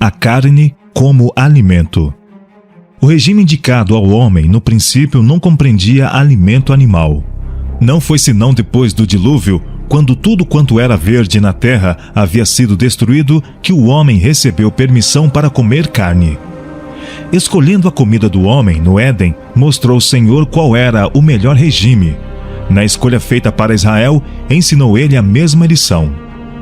A carne como alimento. O regime indicado ao homem, no princípio, não compreendia alimento animal. Não foi senão depois do dilúvio, quando tudo quanto era verde na terra havia sido destruído, que o homem recebeu permissão para comer carne. Escolhendo a comida do homem no Éden, mostrou o Senhor qual era o melhor regime. Na escolha feita para Israel, ensinou ele a mesma lição.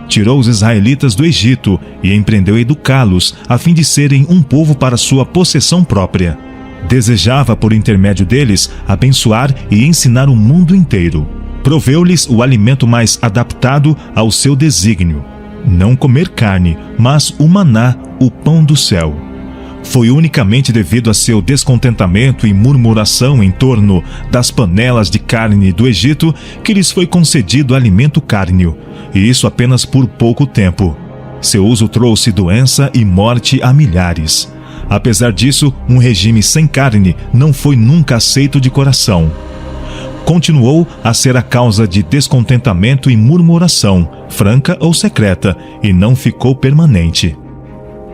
Tirou os israelitas do Egito e empreendeu a educá-los, a fim de serem um povo para sua possessão própria. Desejava, por intermédio deles, abençoar e ensinar o mundo inteiro. Proveu-lhes o alimento mais adaptado ao seu desígnio. Não comer carne, mas o maná, o pão do céu. Foi unicamente devido a seu descontentamento e murmuração em torno das panelas de carne do Egito que lhes foi concedido alimento cárneo, e isso apenas por pouco tempo. Seu uso trouxe doença e morte a milhares. Apesar disso, um regime sem carne não foi nunca aceito de coração. Continuou a ser a causa de descontentamento e murmuração, franca ou secreta, e não ficou permanente.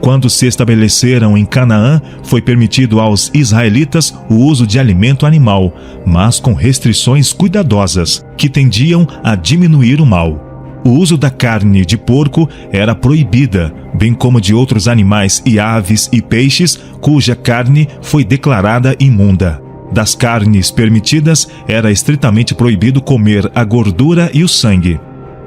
Quando se estabeleceram em Canaã, foi permitido aos israelitas o uso de alimento animal, mas com restrições cuidadosas, que tendiam a diminuir o mal. O uso da carne de porco era proibida, bem como de outros animais e aves e peixes, cuja carne foi declarada imunda. Das carnes permitidas, era estritamente proibido comer a gordura e o sangue.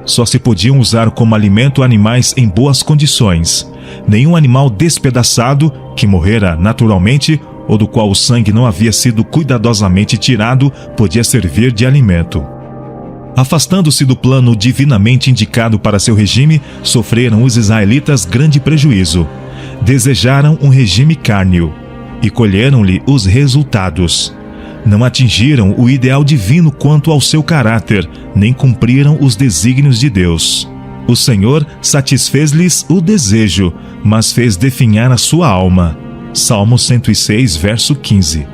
Só se podiam usar como alimento animais em boas condições. Nenhum animal despedaçado, que morrera naturalmente, ou do qual o sangue não havia sido cuidadosamente tirado, podia servir de alimento. Afastando-se do plano divinamente indicado para seu regime, sofreram os israelitas grande prejuízo. Desejaram um regime cárneo, e colheram-lhe os resultados. Não atingiram o ideal divino quanto ao seu caráter, nem cumpriram os desígnios de Deus. O Senhor satisfez-lhes o desejo, mas fez definhar a sua alma. Salmo 106, verso 15.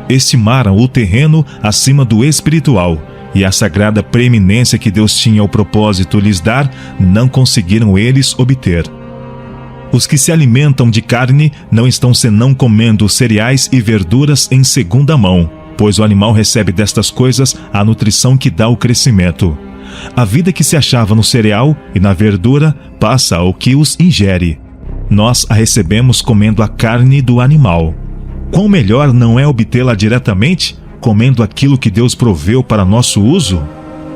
Estimaram o terreno acima do espiritual, e a sagrada preeminência que Deus tinha o propósito lhes dar, não conseguiram eles obter. Os que se alimentam de carne não estão senão comendo cereais e verduras em segunda mão, pois o animal recebe destas coisas a nutrição que dá o crescimento. A vida que se achava no cereal e na verdura passa ao que os ingere. Nós a recebemos comendo a carne do animal. Quão melhor não é obtê-la diretamente, comendo aquilo que Deus proveu para nosso uso?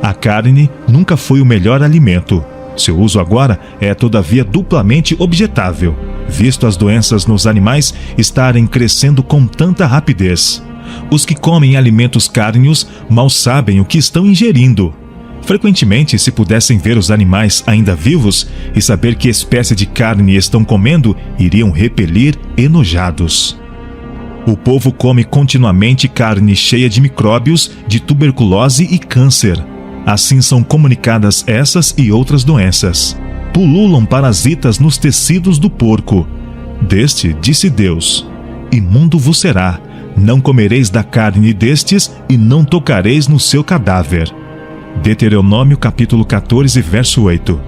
A carne nunca foi o melhor alimento. Seu uso agora é, todavia, duplamente objetável, visto as doenças nos animais estarem crescendo com tanta rapidez. Os que comem alimentos cárneos mal sabem o que estão ingerindo. Frequentemente, se pudessem ver os animais ainda vivos e saber que espécie de carne estão comendo, iriam repelir enojados. O povo come continuamente carne cheia de micróbios, de tuberculose e câncer. Assim são comunicadas essas e outras doenças. Pululam parasitas nos tecidos do porco. Deste disse Deus: imundo vos será, não comereis da carne destes e não tocareis no seu cadáver. Deuteronômio capítulo 14, verso 8.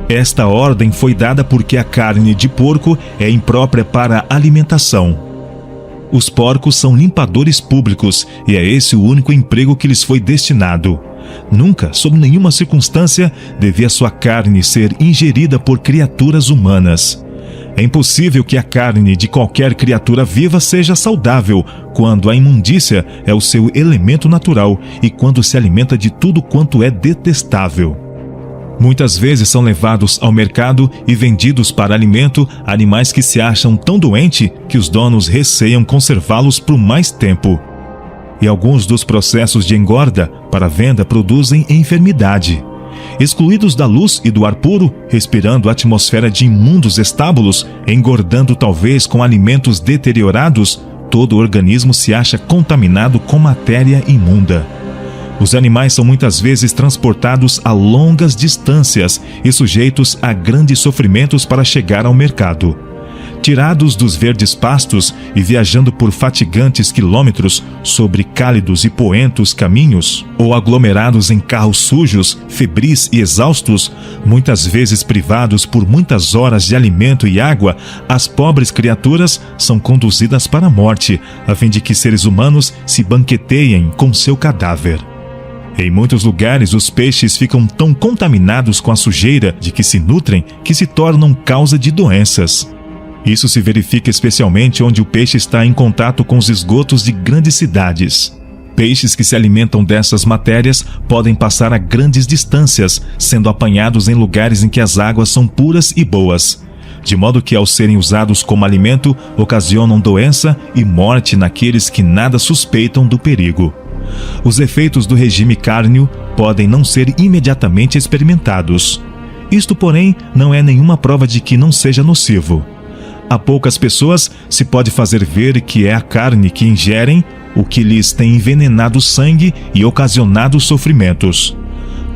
Esta ordem foi dada porque a carne de porco é imprópria para alimentação. Os porcos são limpadores públicos e é esse o único emprego que lhes foi destinado. Nunca, sob nenhuma circunstância, devia sua carne ser ingerida por criaturas humanas. É impossível que a carne de qualquer criatura viva seja saudável quando a imundícia é o seu elemento natural e quando se alimenta de tudo quanto é detestável. Muitas vezes são levados ao mercado e vendidos para alimento animais que se acham tão doentes que os donos receiam conservá-los por mais tempo. E alguns dos processos de engorda para venda produzem enfermidade. Excluídos da luz e do ar puro, respirando a atmosfera de imundos estábulos, engordando talvez com alimentos deteriorados, todo o organismo se acha contaminado com matéria imunda. Os animais são muitas vezes transportados a longas distâncias e sujeitos a grandes sofrimentos para chegar ao mercado. Tirados dos verdes pastos e viajando por fatigantes quilômetros sobre cálidos e poentos caminhos, ou aglomerados em carros sujos, febris e exaustos, muitas vezes privados por muitas horas de alimento e água, as pobres criaturas são conduzidas para a morte, a fim de que seres humanos se banqueteiem com seu cadáver. Em muitos lugares, os peixes ficam tão contaminados com a sujeira de que se nutrem que se tornam causa de doenças. Isso se verifica especialmente onde o peixe está em contato com os esgotos de grandes cidades. Peixes que se alimentam dessas matérias podem passar a grandes distâncias, sendo apanhados em lugares em que as águas são puras e boas, de modo que, ao serem usados como alimento, ocasionam doença e morte naqueles que nada suspeitam do perigo. Os efeitos do regime cárneo podem não ser imediatamente experimentados. Isto, porém, não é nenhuma prova de que não seja nocivo. A poucas pessoas se pode fazer ver que é a carne que ingerem o que lhes tem envenenado o sangue e ocasionado sofrimentos.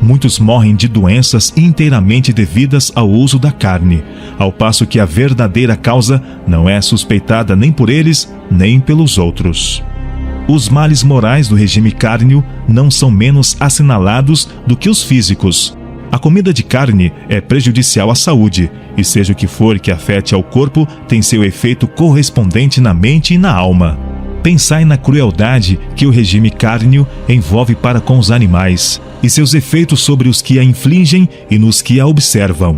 Muitos morrem de doenças inteiramente devidas ao uso da carne, ao passo que a verdadeira causa não é suspeitada nem por eles, nem pelos outros. Os males morais do regime cárneo não são menos assinalados do que os físicos. A comida de carne é prejudicial à saúde, e seja o que for que afete ao corpo, tem seu efeito correspondente na mente e na alma. Pensai na crueldade que o regime cárneo envolve para com os animais, e seus efeitos sobre os que a infligem e nos que a observam.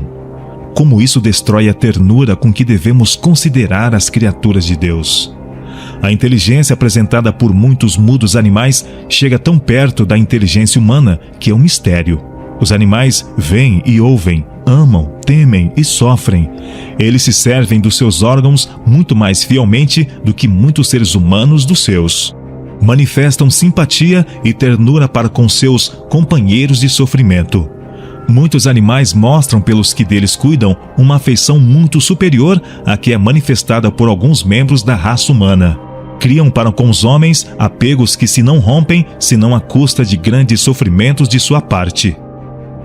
Como isso destrói a ternura com que devemos considerar as criaturas de Deus. A inteligência apresentada por muitos mudos animais chega tão perto da inteligência humana que é um mistério. Os animais veem e ouvem, amam, temem e sofrem. Eles se servem dos seus órgãos muito mais fielmente do que muitos seres humanos dos seus. Manifestam simpatia e ternura para com seus companheiros de sofrimento. Muitos animais mostram pelos que deles cuidam uma afeição muito superior à que é manifestada por alguns membros da raça humana. Criam para com os homens apegos que se não rompem, senão à custa de grandes sofrimentos de sua parte.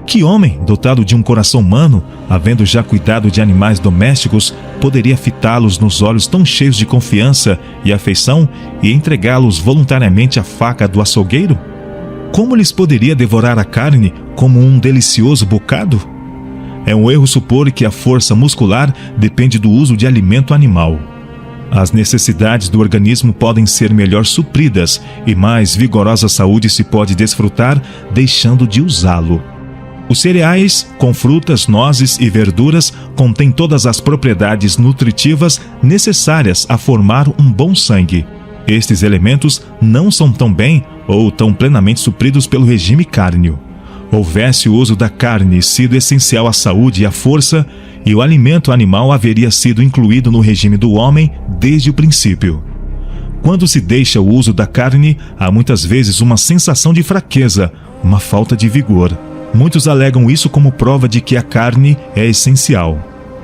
Que homem, dotado de um coração humano, havendo já cuidado de animais domésticos, poderia fitá-los nos olhos tão cheios de confiança e afeição e entregá-los voluntariamente à faca do açougueiro? Como lhes poderia devorar a carne como um delicioso bocado? É um erro supor que a força muscular depende do uso de alimento animal. As necessidades do organismo podem ser melhor supridas e mais vigorosa saúde se pode desfrutar deixando de usá-lo. Os cereais, com frutas, nozes e verduras, contêm todas as propriedades nutritivas necessárias a formar um bom sangue. Estes elementos não são tão bem ou tão plenamente supridos pelo regime cárneo. Houvesse o uso da carne sido essencial à saúde e à força, e o alimento animal haveria sido incluído no regime do homem desde o princípio. Quando se deixa o uso da carne, há muitas vezes uma sensação de fraqueza, uma falta de vigor. Muitos alegam isso como prova de que a carne é essencial,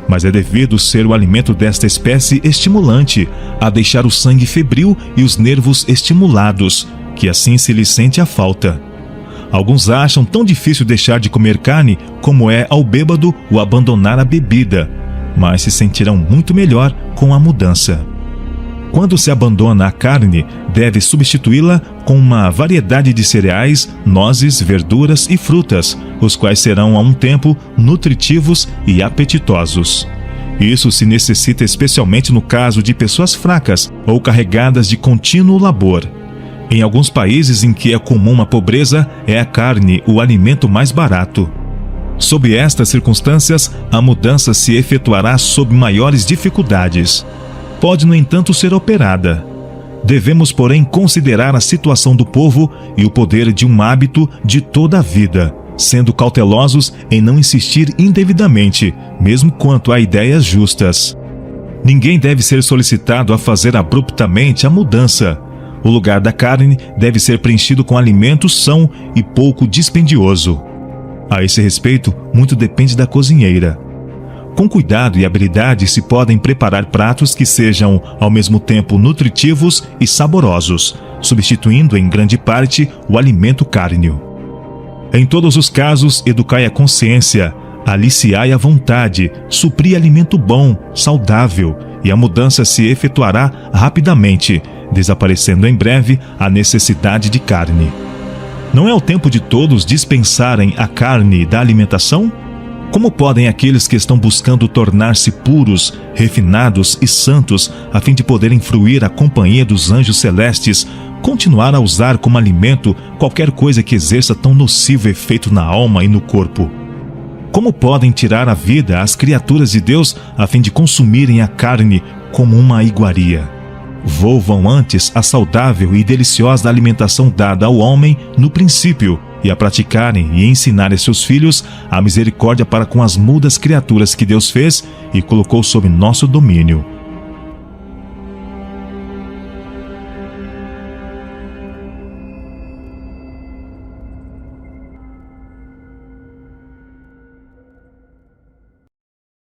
mas é devido ser o alimento desta espécie estimulante, a deixar o sangue febril e os nervos estimulados, que assim se lhe sente a falta. Alguns acham tão difícil deixar de comer carne como é ao bêbado o abandonar a bebida, mas se sentirão muito melhor com a mudança. Quando se abandona a carne, deve substituí-la com uma variedade de cereais, nozes, verduras e frutas, os quais serão a um tempo nutritivos e apetitosos. Isso se necessita especialmente no caso de pessoas fracas ou carregadas de contínuo labor. Em alguns países em que é comum a pobreza, é a carne o alimento mais barato. Sob estas circunstâncias, a mudança se efetuará sob maiores dificuldades. Pode, no entanto, ser operada. Devemos, porém, considerar a situação do povo e o poder de um hábito de toda a vida, sendo cautelosos em não insistir indevidamente, mesmo quanto a ideias justas. Ninguém deve ser solicitado a fazer abruptamente a mudança. O lugar da carne deve ser preenchido com alimento são e pouco dispendioso. A esse respeito, muito depende da cozinheira. Com cuidado e habilidade se podem preparar pratos que sejam, ao mesmo tempo, nutritivos e saborosos, substituindo em grande parte o alimento cárneo. Em todos os casos, educai a consciência, aliciai a vontade, supri alimento bom, saudável, e a mudança se efetuará rapidamente, desaparecendo em breve a necessidade de carne. Não é o tempo de todos dispensarem a carne da alimentação? Como podem aqueles que estão buscando tornar-se puros, refinados e santos, a fim de poderem fruir a companhia dos anjos celestes, continuar a usar como alimento qualquer coisa que exerça tão nocivo efeito na alma e no corpo? Como podem tirar a vida às criaturas de Deus a fim de consumirem a carne como uma iguaria? Volvam antes a saudável e deliciosa alimentação dada ao homem no princípio, e a praticarem e ensinarem seus filhos a misericórdia para com as mudas criaturas que Deus fez e colocou sob nosso domínio,